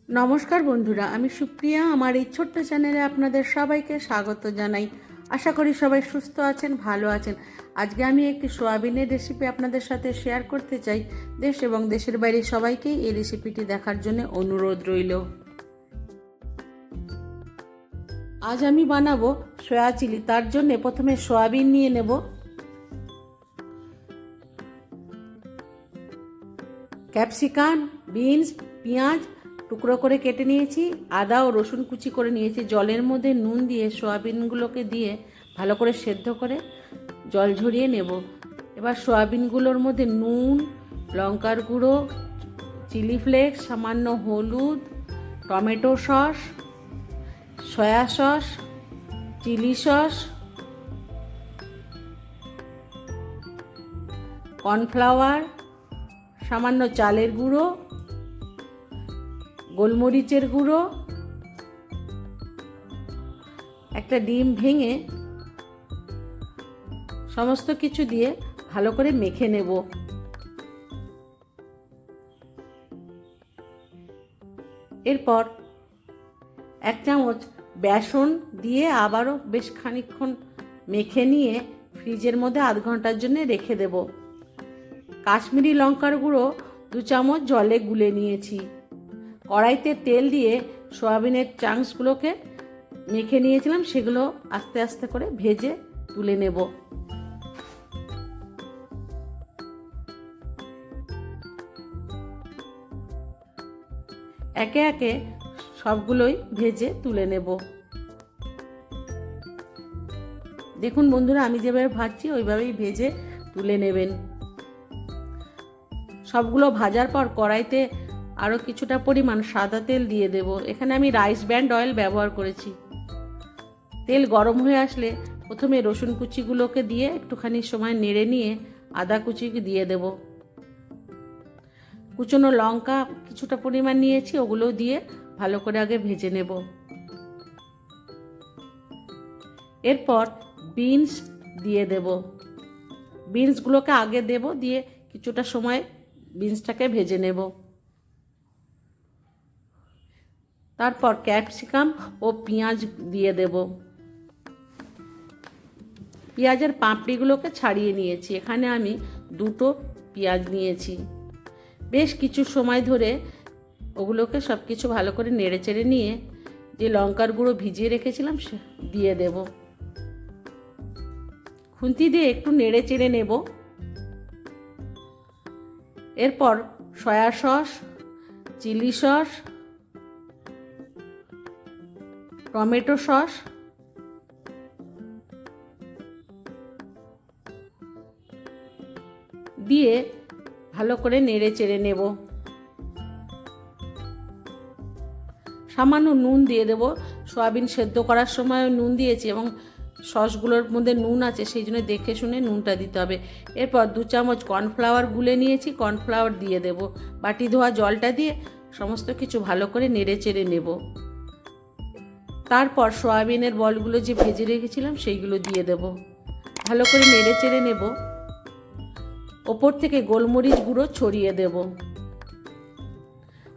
নমস্কার বন্ধুরা, আমি সুপ্রিয়া। আমার এই ছোট্ট চ্যানেলে আপনাদের সবাইকে স্বাগত জানাই। আশা করি সবাই সুস্থ আছেন, ভালো আছেন। আজকে আমি একটি সোয়াবিনের রেসিপি আপনাদের সাথে শেয়ার করতে চাই। দেশ এবং দেশের বাইরে সবাইকেই এই রেসিপিটি দেখার জন্য অনুরোধ রইল। আজ আমি বানাবো সয়া চিলি। তার জন্য প্রথমে সোয়াবিন নিয়ে নেব। ক্যাপসিকাম, বিনস, পেঁয়াজ টুকরো করে কেটে নিয়েছি। আদা ও রসুন কুচি করে নিয়েছি। জলের মধ্যে নুন দিয়ে সোয়াবিনগুলোকে দিয়ে ভালো করে সেদ্ধ করে জল ঝরিয়ে নেব। এবার সোয়াবিনগুলোর মধ্যে নুন, লঙ্কার গুঁড়ো, চিলি ফ্লেক্স, সামান্য হলুদ, tomato sauce, soya sauce, chilli sauce, cornflour, সামান্য চালের গুঁড়ো, গোলমরিচের গুঁড়ো, একটা ডিম ভেঙে সমস্ত কিছু দিয়ে ভালো করে মেখে নেব। এরপর 1 চামচ বেসন দিয়ে আবারও বেশ খানিকক্ষণ মেখে নিয়ে ফ্রিজের মধ্যে আধ ঘন্টার জন্য রেখে দেব। কাশ্মীরি লঙ্কার গুঁড়ো 2 চামচ জলে গুলে নিয়েছি। কড়াইতে তেল দিয়ে সোয়াবিনের চাংসগুলোকে মেখে নিয়েছিলাম, সেগুলো আস্তে আস্তে করে ভেজে তুলে নেব। একে একে সবগুলোই ভেজে তুলে নেব। দেখুন বন্ধুরা, আমি যেভাবে ভাজছি ওইভাবেই ভেজে তুলে নেবেন। সবগুলো ভাজার পর কড়াইতে আরও কিছুটা পরিমাণ সাদা তেল দিয়ে দেব। এখানে আমি রাইস ব্র্যান্ড অয়েল ব্যবহার করেছি। তেল গরম হয়ে আসলে প্রথমে রসুন কুচিগুলোকে দিয়ে একটুখানি সময় নেড়ে নিয়ে আদা কুচি দিয়ে দেব। কুচনো লঙ্কা কিছুটা পরিমাণ নিয়েছি, ওগুলো দিয়ে ভালো করে আগে ভেজে নেব। এরপর বিনস দিয়ে দেব। বিনসগুলোকে আগে দেব, দিয়ে কিছুটা সময় বিনসটাকে ভেজে নেব। তারপর ক্যাপসিকাম ও পেঁয়াজ দিয়ে দেব। পেঁয়াজের পাপড়িগুলোকে ছাড়িয়ে নিয়েছি। এখানে আমি 2টো পেঁয়াজ নিয়েছি। বেশ কিছু সময় ধরে ওগুলোকে সব কিছু ভালো করে নেড়ে চেড়ে নিয়ে যে লঙ্কার গুঁড়ো ভিজিয়ে রেখেছিলাম সে দিয়ে দেব। খুন্তি দিয়ে একটু নেড়ে চেড়ে নেব। এরপর soya sauce, chilli sauce, tomato sauce, দিয়ে ভালো করে নেড়ে চেড়ে নেব। সামান্য নুন দিয়ে দেব। সয়াবিন সেদ্ধ করার সময় নুন দিয়েছি এবং সসগুলোর মধ্যে নুন আছে, সেই জন্য দেখে শুনে নুনটা দিতে হবে। এরপর 2 চামচ কর্নফ্লাওয়ার গুলে নিয়েছি, কর্নফ্লাওয়ার দিয়ে দেব। বাটি ধোয়া জলটা দিয়ে সমস্ত কিছু ভালো করে নেড়ে চেড়ে নেব। তারপর সয়াবিনের বলগুলো যে ভেজে রেখেছিলাম সেইগুলো দিয়ে দেব। ভালো করে নেড়ে চেড়ে নেব। ওপর থেকে গোলমরিচ গুঁড়ো ছড়িয়ে দেব।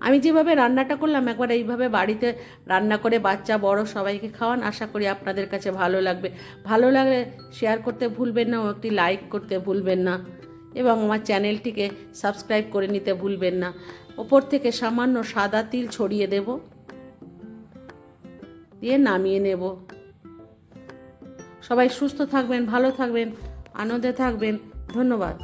আমি যেভাবে রান্নাটা করলাম একবার এইভাবে বাড়িতে রান্না করে বাচ্চা বড় সবাইকে খাওয়ান। আশা করি আপনাদের কাছে ভালো লাগবে। ভালো লাগলে শেয়ার করতে ভুলবেন না ও একটি লাইক করতে ভুলবেন না, এবং আমার চ্যানেলটিকে সাবস্ক্রাইব করে নিতে ভুলবেন না। ওপর থেকে সামান্য সাদা তিল ছড়িয়ে দেব, দিয়ে নামিয়ে নেব। সবাই সুস্থ থাকবেন, ভালো থাকবেন, আনন্দে থাকবেন। ধন্যবাদ।